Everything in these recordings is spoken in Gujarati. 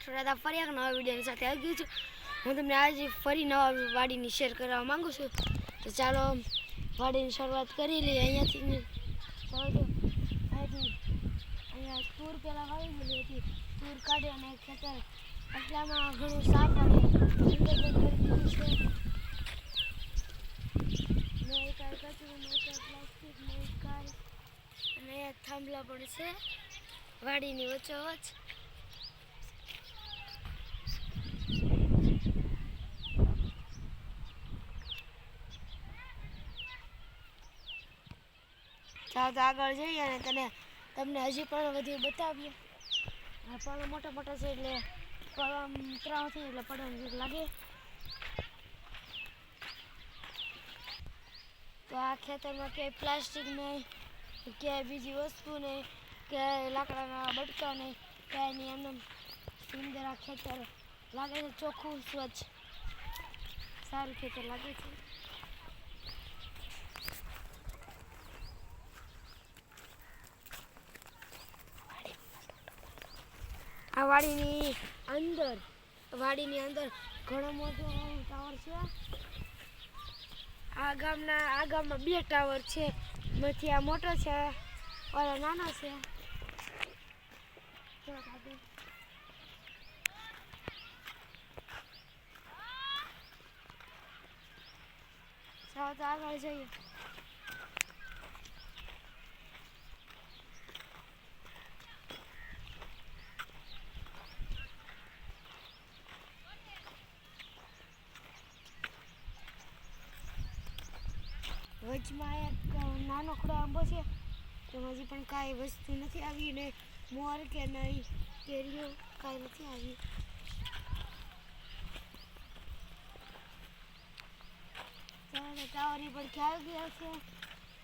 રાઠોડ ફરી એક નવા વિડીયોની સાથે આવી ગયું છું. હું તમને આજે ફરી નવા વાડીની શેર કરવા માંગુ છું. તો ચાલો વાડીની શરૂઆત કરી લઈએ. અહીંયાથી અહીંયા તૂર પહેલાં વાવી ગયેલી હતી. તૂર કાઢી અને ખેતર એટલામાં ઘણું સાફ અને સુંદર કરી દીધું છે. નહીં કાંઈ કચરું, નહીં કાંઈ પ્લાસ્ટિક, નહીં કાંઈ. અને થાંભલા પણ છે વાડીની વચ્ચોવચ્ચ. ચાલો તો આગળ જઈએ અને તમને હજી પણ વધુ બતાવીએ. પણ મોટા મોટા છે એટલે પડવા ત્રાવ થઈ એટલે પડવાની બીક લાગે. તો આ ખેતરમાં ક્યાંય પ્લાસ્ટિક નહીં, ક્યાંય બીજી વસ્તુ નહીં, ક્યાંય લાકડાના બટકા નહીં, ક્યાંય નહીં. એમને સુંદર આ ખેતર લાગે છે, ચોખ્ખું સ્વચ્છ સારું ખેતર લાગે છે. આ વાડીની અંદર ઘણો મોટો ટાવર છે. આ ગામમાં 2 ટાવર છે. એમાંથી આ મોટો છે, ઓલા નાના છે. ચાલો તો આગળ જઈએ. વચમાં એક નાનકડો આંબો છે. તેમાં હજી પણ કાંઈ વસ્તુ નથી આવી, ને મોર કે નહીં કેરીઓ કાંઈ નથી આવી. ચાલો ટાવરની પડખે આવી ગયા છે.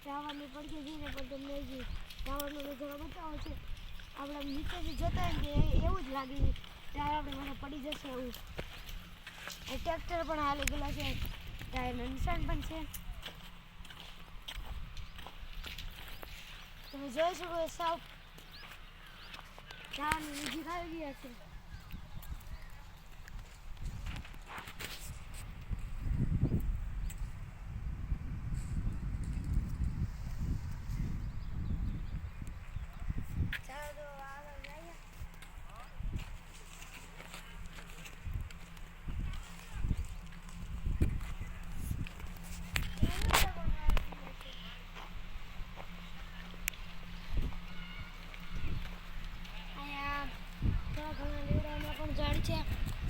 ટાવરની પડખે જઈને પણ તમને હજી ટાવરનો નજારો બતાવો છે. આપણે નીચેથી જતા હોય ને એવું જ લાગે છે ત્યારે આપણે મને પડી જશે એવું. ટ્રેક્ટર પણ હાલી ગયેલા છે, ટાયરના નિશાન પણ છે. તમે જોઈ શકો સાવ ટાવરની નજીક આવી ગયા છે. ચાલો તો આગળ જઈએ.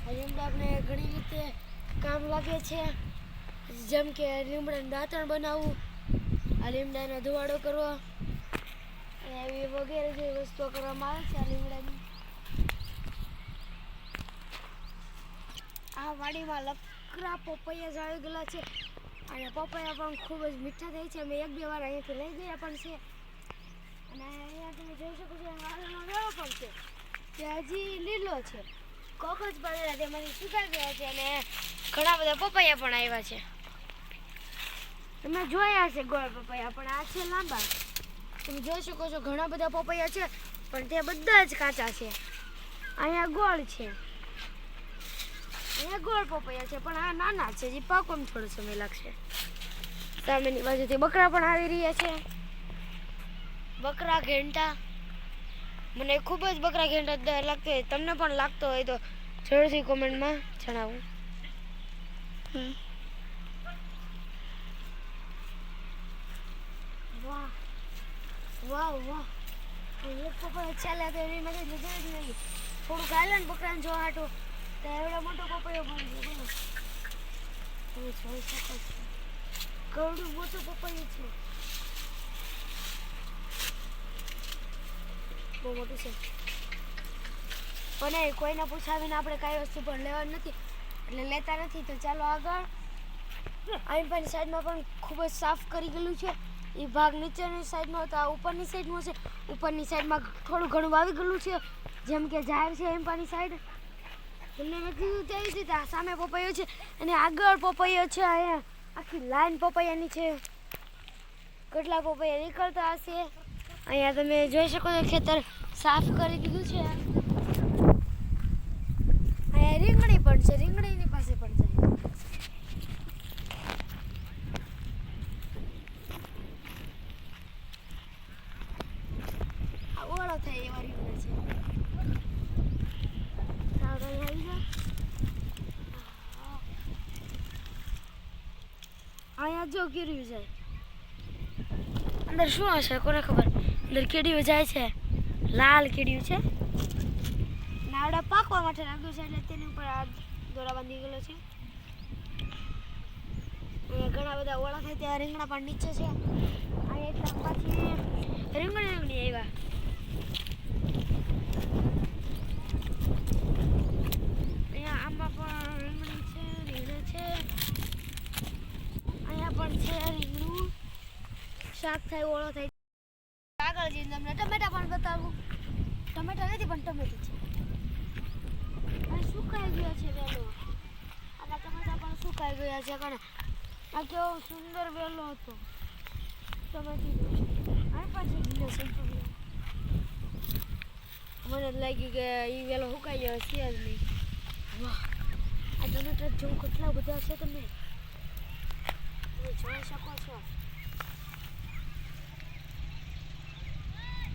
લીમડા આપણે ઘણી રીતે કામ લાગે છે, જેમ કે લીમડાનું દાંતણ બનાવવું, આ લીમડાનો ધુવાડો કરવો, એવી વગેરે જે વસ્તુઓ કરવામાં આવે છે આ લીમડાની. આ વાડીમાં લકરા પપૈયા જ આવી ગયેલા છે અને પપૈયા પણ ખૂબ જ મીઠા થાય છે. અમે 1-2 વાર અહીંયાથી લઈ ગયા પણ છે. અને અહીંયા તમે જોઈ શકો છો વાડીનો વેળો પણ છે, તે હજી લીલો છે. કોક જ પડેલા તેમાંથી સુકાઈ ગયા છે અને ઘણા બધા પપૈયા પણ આવ્યા છે. તમે જોયા છે ગોળ પપૈયા, પણ આ છે લાંબા. તમે જોઈ શકો છો ઘણા બધા પપૈયા છે પણ તે બધા જ કાચા છે. અહીંયા ગોળ છે, અહીંયા ગોળ પપૈયા છે પણ આ નાના છે, જે પાકવામાં થોડો સમય લાગશે. સામેની બાજુથી બકરા પણ આવી રહ્યા છે. બકરા ઘેંટા, મને ખૂબ જ બકરા ઘેંટા ડર લાગતો હોય. તમને પણ લાગતો હોય તો જરૂરથી કોમેન્ટમાં જણાવો. વાહ વાહ વાહ, એક પપૈયો ચાલે તો એની મને નજર જ નહીં. થોડુંક હાલે ને બકરાને જોવા હાટો તો એવડો મોટો પપૈયો બની ગયો. તમે જોઈ શકો છો કેવડું મોટું પપૈયું છે, બહુ મોટું છે. પણ કોઈને પૂછાવીને આપણે કાંઈ વસ્તુ પણ લેવાની નથી એટલે લેતા નથી. તો ચાલો આગળ. અહીં પણ સાઈડમાં પણ ખૂબ જ સાફ કરી ગયેલું છે. એ ભાગ નીચેની સાઈડનો હતો, આ ઉપરની સાઈડનો છે. ઉપરની સાઈડમાં થોડું ઘણું વાવી ગયેલું છે, જેમ કે જાહેર છે એમપાની સાઈડ. તમને મેં કીધું તેવી રીતે આ સામે પપૈયો છે અને આગળ પપૈયો છે. અહીંયા આખી લાઈન પપૈયાની છે. કેટલા પપૈયા નીકળતા હશે. અહીંયા તમે જોઈ શકો છો ખેતર સાફ કરી દીધું છે. પછી રીંગણીની પાસે પણ જાય. આ ઓળો થાય એવા રીંગણા છે. સાવ આવી જાઓ. અહીંયા જો કીડ્યું જાય. અંદર શું હશે કોને ખબર. અંદર કીડ્યું જાય છે, લાલ કીડ્યું છે. નાવડા પાકવા માટે રાખ્યું છે એટલે તેની ઉપર આ દોરા બાંધી ગયેલો છે. અહીંયા ઘણા બધા ઓળા થાય ત્યાં રીંગણા પણ નીચે છે. અહીંયા એકદમ પાછી રીંગણી આવ્યા. અહીંયા આમાં પણ રીંગણી છે, રીંગણા છે. અહીંયા પણ છે રીંગણું. શાક થાય, ઓળો થાય. આગળ જઈને તમને ટમેટા પણ બતાવું. ટમેટા નથી પણ ટમેટું છે. અને સુકાઈ ગયો છે વેલો. આના ટમેટા પણ સુકાઈ ગયા છે. કારણ આ કેવો સુંદર વેલો હતો ટમેટી. અને પાછી લીલો છે. મને લાગ્યું કે એ વેલો સુકાઈ ગયો છે જ નહીં. વાહ, આ ટમેટા જો કેટલા બધા છે તમે જોઈ શકો છો.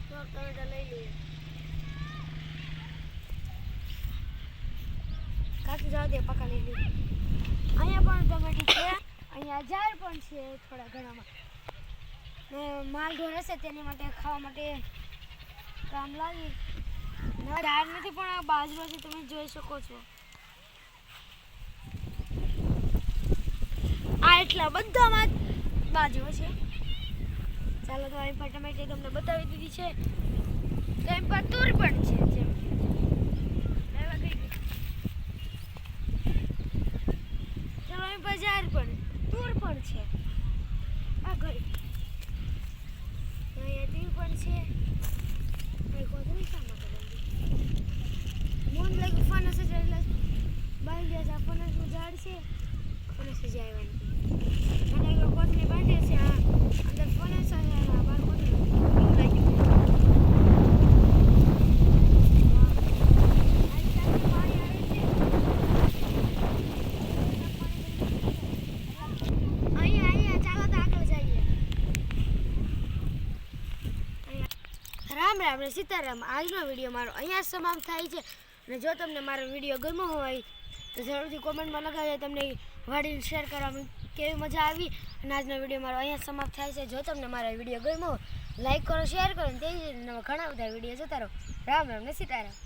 તો ટમેટા લઈ લઈએ. કાચું જવા દે, પાકા લઈ લઈએ. અહીંયા પણ ટમેટી છે. અહીંયા ઝાડ પણ છે થોડા ઘણામાં. ને માલ ઢોર હશે તેની માટે ખાવા માટે કામ લાગી. ઝાડ નથી પણ આ બાજરો છે, તમે જોઈ શકો છો. આ એટલા બધામાં બાજરો છે. ચાલો તો અહીં પર ટમેટી તમને બતાવી દીધી છે. તો અહીં પર તુર પણ છે. જેમ ચાલો અહીં પર ઝાડ પણ તુર પણ છે. આ ઘર અહીંયા તીર પણ છે. અહીં કોથળી શા માટે બાંધી? મન લાગ્યું ફનસ જ એટલે બાંધી ગયા છે. આ ફનસનું ઝાડ છે. ફનસ જ આવ્યા નથી. મને લાગ્યું કોથળી બાંધે છે. આ અંદર ફનસ જ આવ્યા. બહાર કોથળી એવું લાગ્યું. રામ રામ ને સીતારામ. આજનો વિડીયો મારો અહીંયા સમાપ્ત થાય છે. અને જો તમને મારો વિડીયો ગમ્યો હોય તો જરૂરથી કોમેન્ટમાં લગાવજો તમને વાડીને શેર કરવામાં કેવી મજા આવી. અને આજનો વિડીયો મારો અહીંયા સમાપ્ત થાય છે. જો તમને મારો વિડીયો ગમ્યો હોય લાઈક કરો, શેર કરો. અને તે જ ઘણા બધા વિડીયો જોતા રહો. રામ રામ ને સીતારામ.